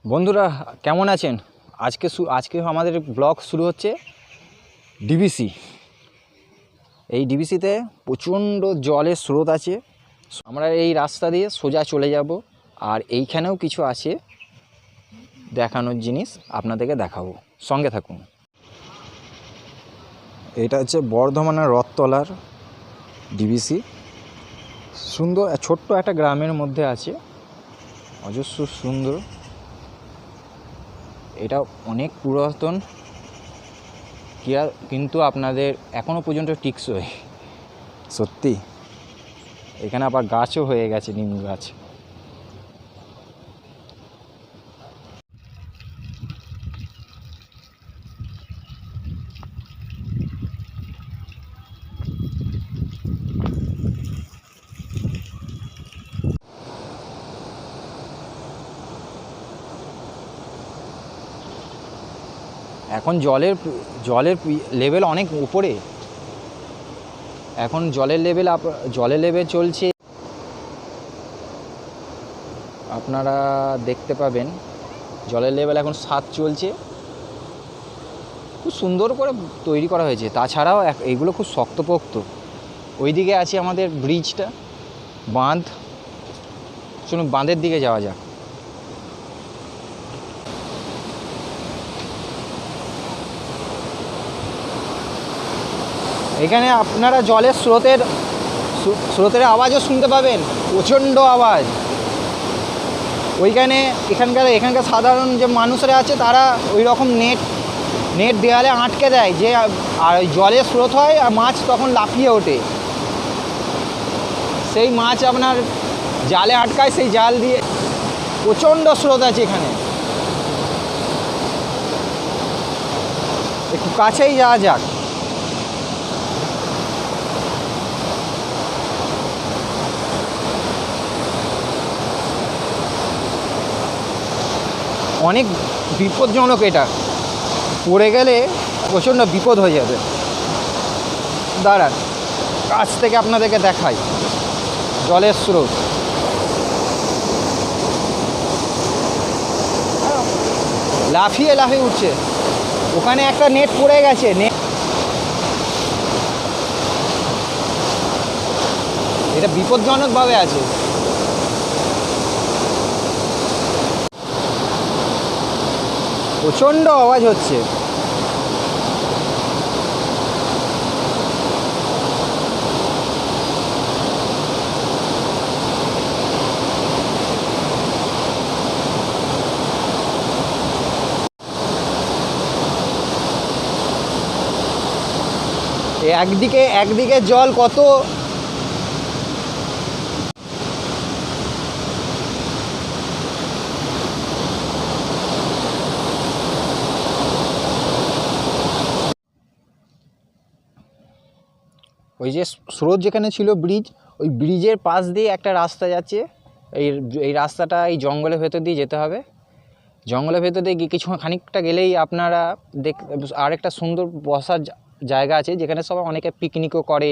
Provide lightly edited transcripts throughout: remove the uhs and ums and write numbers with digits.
বন্ধুরা কেমন আছেন? আজকে আমাদের ব্লগ শুরু হচ্ছে ডিবিসি। এই ডিবিসিতে প্রচণ্ড জলের স্রোত আছে। আমরা এই রাস্তা দিয়ে সোজা চলে যাব, আর এইখানেও কিছু আছে দেখানোর জিনিস, আপনাদেরকে দেখাবো, সঙ্গে থাকুন। এটা হচ্ছে বর্ধমানের রথতলার ডিবিসি। সুন্দর ছোট্ট একটা গ্রামের মধ্যে আছে, অজস্র সুন্দর। এটা অনেক পুরাতন, কিন্তু আপনাদের এখনও পর্যন্ত টিকসই। সত্যি এখানে আবার গাছও হয়ে গেছে, নিম গাছ। এখন জলের লেভেল অনেক উপরে। এখন জলের লেভেল চলছে, আপনারা দেখতে পাবেন জলের লেভেল এখন 7 চলছে। খুব সুন্দর করে তৈরি করা হয়েছে। তাছাড়াও এইগুলো খুব শক্তপোক্ত। ওইদিকে আছে আমাদের ব্রিজটা, বাঁধ। চলুন বাঁধের দিকে যাওয়া যাক। এখানে আপনারা জলের স্রোতের আওয়াজও শুনতে পাবেন, প্রচণ্ড আওয়াজ। এখানকার সাধারণ যে মানুষরা আছে তারা ওই রকম নেট দেওয়ালে আটকে দেয়, যে আর জলের স্রোত হয় আর মাছ তখন লাফিয়ে ওঠে। সেই মাছ আপনার জালে আটকায়, সেই জাল দিয়ে। প্রচণ্ড স্রোত আছে এখানে। একটু কাছেই যাওয়া যাক। অনেক বিপজ্জনক, এটা পড়ে গেলে প্রচণ্ড বিপদ হয়ে যাবে। দাঁড়ান, কাছ থেকে আপনাদেরকে দেখাই জলের স্রোত। লাফিয়ে উঠছে। ওখানে একটা নেট পড়ে গেছে, এটা বিপজ্জনকভাবে আছে। প্রচণ্ড আওয়াজ হচ্ছে। একদিকে জল কত, ওই যে স্রোত যেখানে ছিল ওই ব্রিজের পাশ দিয়ে একটা রাস্তা যাচ্ছে। এই রাস্তাটা এই জঙ্গলের ভেতর দিয়ে যেতে হবে। জঙ্গলের ভেতর দিয়ে খানিকটা গেলেই আপনারা আরেকটা সুন্দর বসার জায়গা আছে, যেখানে সবাই অনেকে পিকনিকও করে।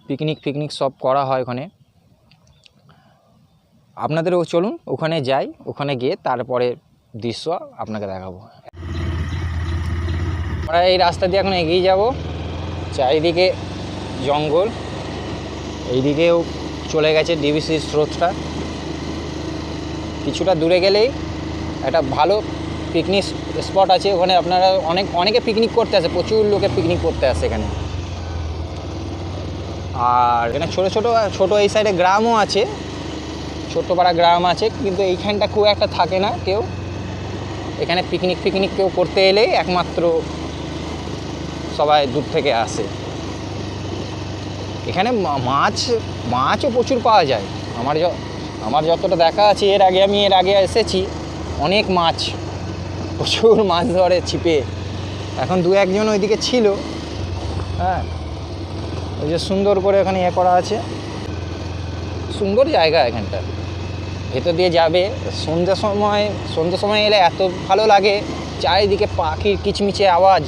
পিকনিক সব করা হয় ওখানে। আপনাদেরও চলুন ওখানে যাই, ওখানে গিয়ে তারপরে দৃশ্য আপনাকে দেখাবো। আমরা এই রাস্তা দিয়ে এখন এগিয়ে যাব। চারিদিকে জঙ্গল, এইদিকেও চলে গেছে ডিবিসির স্রোতটা। কিছুটা দূরে গেলেই একটা ভালো পিকনিক স্পট আছে। ওখানে আপনারা অনেকে পিকনিক করতে আসে, প্রচুর লোকে পিকনিক করতে আসে এখানে। আর এখানে ছোটো এই সাইডে গ্রামও আছে, ছোট্ট পাড়া গ্রাম আছে, কিন্তু এইখানটা খুব একটা থাকে না কেউ। এখানে পিকনিক কেউ করতে এলেই একমাত্র সবাই দূর থেকে আসে। এখানে মাছও প্রচুর পাওয়া যায়। আমার যতটা দেখা আছে, এর আগে এসেছি, অনেক মাছ, প্রচুর মাছ ধরে ছিপে। এখন 2-1 জন ওইদিকে ছিল। হ্যাঁ, ওই যে সুন্দর করে এখানে করা আছে, সুন্দর জায়গা। এখানটা ভেতর দিয়ে যাবে, সন্ধ্যের সময় এলে এত ভালো লাগে। চারিদিকে পাখির কিচমিচে আওয়াজ।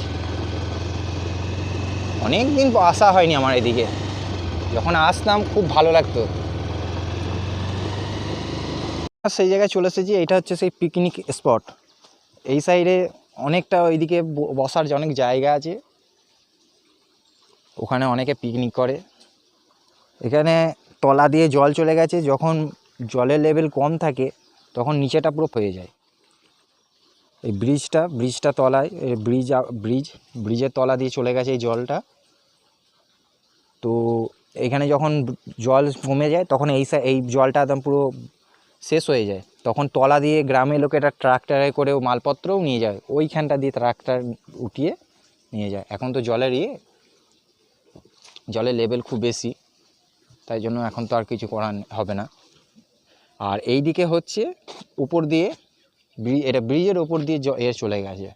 অনেক দিন আসা হয়নি আমার এদিকে, যখন আসতাম খুব ভালো লাগতো। সেই জায়গায় চলে এসেছি। এটা হচ্ছে সেই পিকনিক স্পট। এই সাইডে অনেকটা ওইদিকে বসার অনেক জায়গা আছে, ওখানে অনেকে পিকনিক করে। এখানে তলা দিয়ে জল চলে গেছে, যখন জলের লেভেল কম থাকে তখন নিচেটা পুরো হয়ে যায়। এই ব্রিজটা তলায়, ব্রিজের তলা দিয়ে চলে গেছে এই জলটা। তো এখানে যখন জল কমে যায় তখন এই জলটা একদম পুরো শেষ হয়ে যায়, তখন তলা দিয়ে গ্রামের লোকেরা ট্রাক্টরে করেও মালপত্রও নিয়ে যায়, ওইখানটা দিয়ে ট্রাক্টর উঠিয়ে নিয়ে যায়। এখন তো জলের লেভেল খুব বেশি, তাই জন্য এখন তো আর কিছু করা হবে না। আর এই দিকে হচ্ছে উপর দিয়ে এটা ব্রিজের উপর দিয়ে চলে গেছে,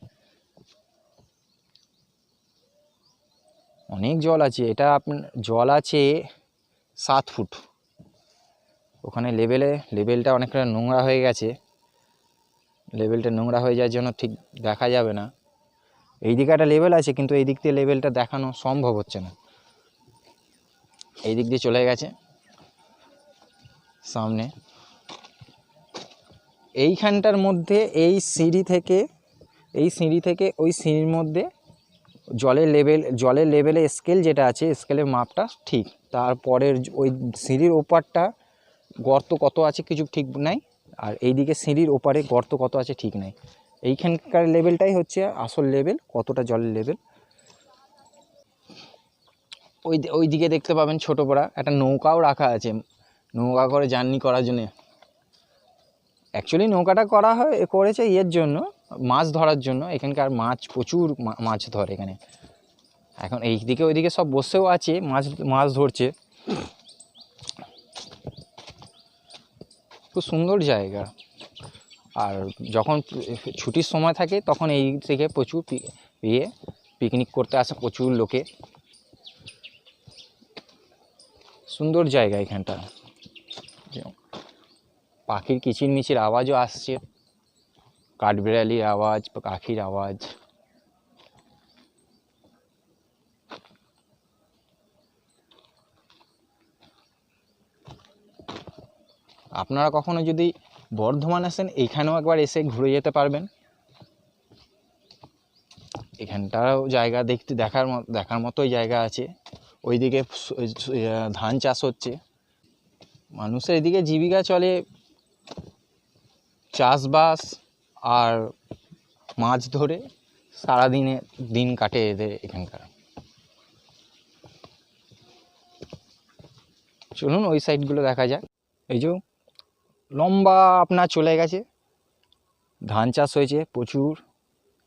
অনেক জল আছে। এটা আপনার জল আছে 7 ফুট। ওখানে লেভেলটা অনেকটা নোংরা হয়ে গেছে, লেভেলটা নোংরা হয়ে যাওয়ার জন্য ঠিক দেখা যাবে না। এই দিকে একটা লেভেল আছে, কিন্তু এই দিক দিয়ে লেভেলটা দেখানো সম্ভব হচ্ছে না। এই দিক দিয়ে চলে গেছে সামনে। এইখানটার মধ্যে এই সিঁড়ি থেকে ওই সিঁড়ির মধ্যে জলের লেভেলে স্কেল যেটা আছে, স্কেলের মাপটা ঠিক। তারপরের ওই সিঁড়ির ওপারটা গর্ত কত আছে কিছু ঠিক নাই, আর এইদিকে সিঁড়ির ওপারে গর্ত কত আছে ঠিক নাই। এইখানকার লেভেলটাই হচ্ছে আসল লেভেল, কতটা জলের লেভেল। ওই দিকে দেখতে পাবেন ছোটো পড়া একটা নৌকাও রাখা আছে, নৌকা করে জার্নি করার জন্য। অ্যাকচুয়ালি নৌকাটা করেছে এর জন্য, মাছ ধরার জন্য। এখানকার প্রচুর মাছ ধরে এখানে। এখন এই দিকে ওইদিকে সব বসেও আছে, মাছ ধরছে। খুব সুন্দর জায়গা। আর যখন ছুটির সময় থাকে তখন এই থেকে প্রচুর পিকনিক করতে আসে প্রচুর লোকে। সুন্দর জায়গা এখানটা। পাখির কিচিরমিচির আওয়াজও আসছে, কাঠবিড়ালির আওয়াজ, পাখির আওয়াজ। আপনারা কখনো যদি বর্ধমান আসেন, এইখানেও একবার এসে ঘুরে যেতে পারবেন। এখানটাও জায়গা দেখার মতোই জায়গা আছে। ওইদিকে ধান চাষ হচ্ছে, মানুষের এদিকে জীবিকা চলে চাষবাস আর মাছ ধরে, সারাদিনে দিন কাটে এদের এখানকার। চলুন ওই সাইডগুলো দেখা যাক। এই যে লম্বা আপনার চলে গেছে, ধান চাষ হয়েছে প্রচুর,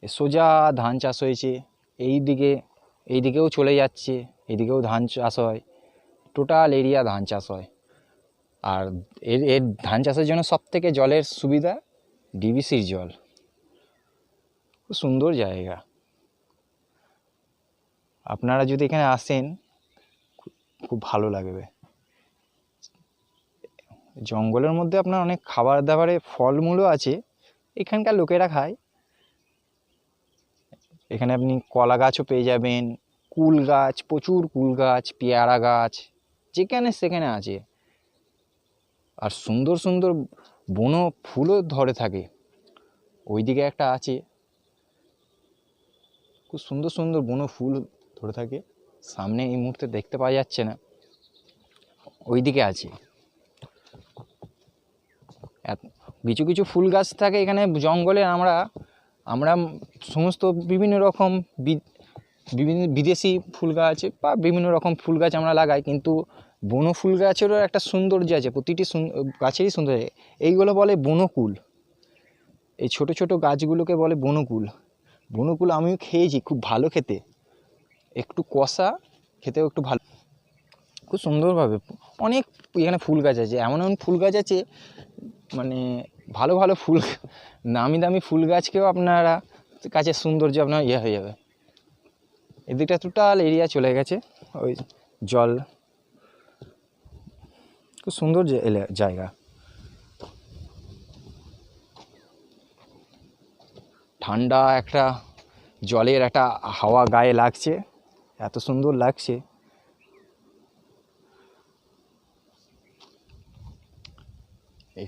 সোজা ধান চাষ হয়েছে। এইদিকেও চলে যাচ্ছে, এইদিকেও ধান চাষ হয়, টোটাল এরিয়া ধান চাষ হয়। আর এর ধান চাষের জন্য সবথেকে জলের সুবিধা ডিভিসির জল। খুব সুন্দর জায়গা, আপনারা যদি এখানে আসেন খুব ভালো লাগবে। জঙ্গলের মধ্যে আপনার অনেক খাবার দাবারে ফলমূলও আছে, এখানকার লোকেরা খায়। এখানে আপনি কলা গাছও পেয়ে যাবেন, কুল গাছ, প্রচুর কুল গাছ, পেয়ারা গাছ, যেখানে সেখানে আছে। আর সুন্দর সুন্দর বনো ফুলও ধরে থাকে, ওইদিকে একটা আছে, খুব সুন্দর সুন্দর বনো ফুল ধরে থাকে। সামনে এই মুহূর্তে দেখতে পাওয়া যাচ্ছে না, ওইদিকে আছে। কিছু কিছু ফুল গাছ থাকে এখানে জঙ্গলে। আমরা সমস্ত বিভিন্ন রকম বিদেশি ফুল গাছ বা বিভিন্ন রকম ফুল গাছ আমরা লাগাই, কিন্তু বনো ফুল গাছেরও একটা সৌন্দর্য আছে, প্রতিটি গাছেরই সৌন্দর্য। এইগুলো বলে বনকুল, এই ছোট ছোট গাছগুলোকে বলে বনকুল। আমিও খেয়েছি, খুব ভালো খেতে, একটু কষা, খেতেও একটু ভালো, খুব সুন্দরভাবে। অনেক এখানে ফুল গাছ আছে, এমন এমন ফুল গাছ আছে, মানে ভালো ভালো ফুল, দামি দামি ফুল গাছকেও আপনারা কাছে সৌন্দর্য আপনার হয়ে যাবে। এদিকটা টোটাল এরিয়া চলে গেছে ওই জল, খুব সুন্দর জায়গা। ঠান্ডা একটা জলের একটা হাওয়া গায়ে লাগছে, এত সুন্দর লাগছে।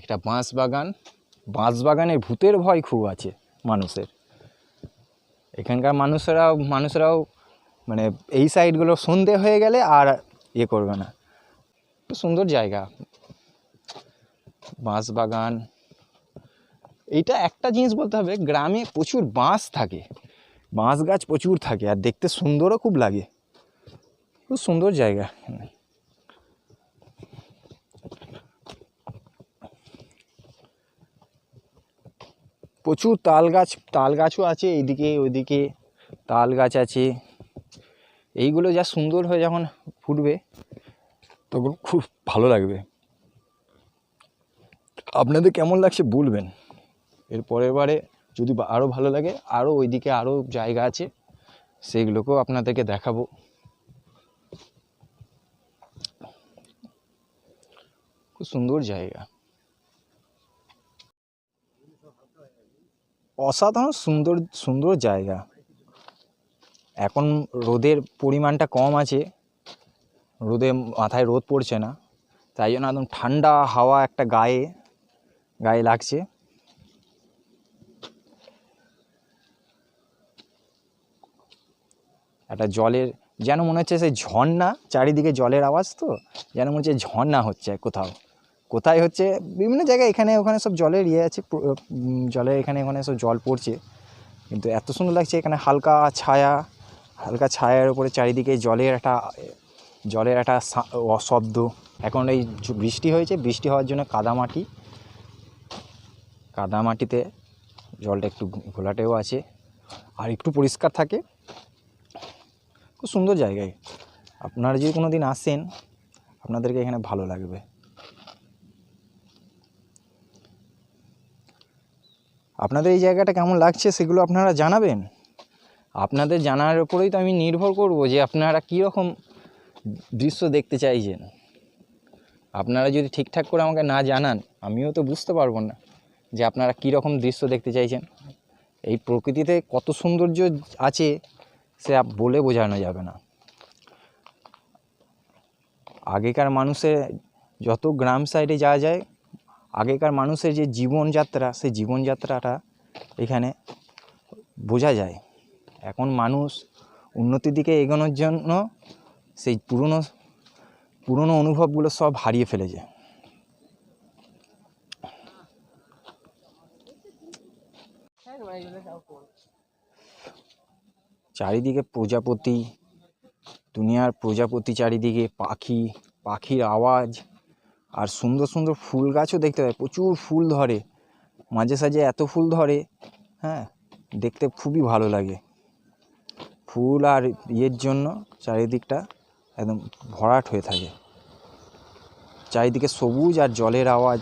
একটা বাঁশবাগান। বাঁশবাগানে ভূতের ভয় খুব আছে মানুষের। এখানকার মানুষেরাও মানে এই সাইডগুলো সন্ধে হয়ে গেলে আর ইয়ে করবে না। খুব সুন্দর জায়গা বাঁশবাগান। এইটা একটা জিনিস বলতে হবে, গ্রামে প্রচুর বাঁশ থাকে, বাঁশ গাছ প্রচুর থাকে, আর দেখতে সুন্দরও খুব লাগে। খুব সুন্দর জায়গা। প্রচুর তাল গাছও আছে, এইদিকে ওইদিকে তাল গাছ আছে। এইগুলো যা সুন্দর হয়ে যখন ফুটবে তখন খুব ভালো লাগবে। আপনাদের কেমন লাগছে বলবেন। এর পরের বারে যদি আরও ভালো লাগে, আরও ওইদিকে আরও জায়গা আছে, সেইগুলোকেও আপনাদেরকে দেখাবো। খুব সুন্দর জায়গা, অসাধারণ সুন্দর সুন্দর জায়গা। এখন রোদের পরিমাণটা কম আছে, মাথায় রোদ পড়ছে না, তাই জন্য একদম ঠান্ডা হাওয়া একটা গায়ে লাগছে। একটা জলের যেন মনে হচ্ছে সেই ঝর্ণা, চারিদিকে জলের আওয়াজ, তো যেন মনে হচ্ছে ঝর্ণা হচ্ছে কোথায় হচ্ছে বিভিন্ন জায়গায়, এখানে ওখানে সব জলের ইয়ে আছে, জলের এখানে ওখানে সব জল পড়ছে, কিন্তু এত সুন্দর লাগছে। এখানে হালকা ছায়ার উপরে চারিদিকে জলের একটা শব্দ। এখন এই বৃষ্টি হয়েছে, বৃষ্টি হওয়ার জন্য কাদামাটিতে জলটা একটু ঘোলাটেও আছে, আর একটু পরিষ্কার থাকে। খুব সুন্দর জায়গায়, আপনারা যদি কোনো দিন আসেন আপনাদেরকে এখানে ভালো লাগবে। আপনাদের এই জায়গাটা কেমন লাগছে সেগুলো আপনারা জানাবেন। আপনাদের জানার উপরেই তো আমি নির্ভর করব যে আপনারা কীরকম দৃশ্য দেখতে চাইছেন। আপনারা যদি ঠিকঠাক করে আমাকে না জানান, আমিও তো বুঝতে পারবো না যে আপনারা কীরকম দৃশ্য দেখতে চাইছেন। এই প্রকৃতিতে কত সৌন্দর্য আছে সে বলে বোঝানো যাবে না। আগেকার মানুষের যত গ্রাম সাইডে যাওয়া যায়, আগেকার মানুষের যে জীবনযাত্রা, সেই জীবনযাত্রাটা এখানে বোঝা যায়। এখন মানুষ উন্নতির দিকে এগোনোর জন্য সেই পুরনো অনুভবগুলো সব হারিয়ে ফেলেছে। চারিদিকে প্রজাপতি, দুনিয়ার প্রজাপতি, চারিদিকে পাখির আওয়াজ, আর সুন্দর সুন্দর ফুল গাছও দেখতে পাই। প্রচুর ফুল ধরে, মাঝে সাঝে এত ফুল ধরে, হ্যাঁ, দেখতে খুবই ভালো লাগে। ফুল আর ইয়ের জন্য চারিদিকটা একদম ভরাট হয়ে থাকে, চারিদিকে সবুজ আর জলের আওয়াজ।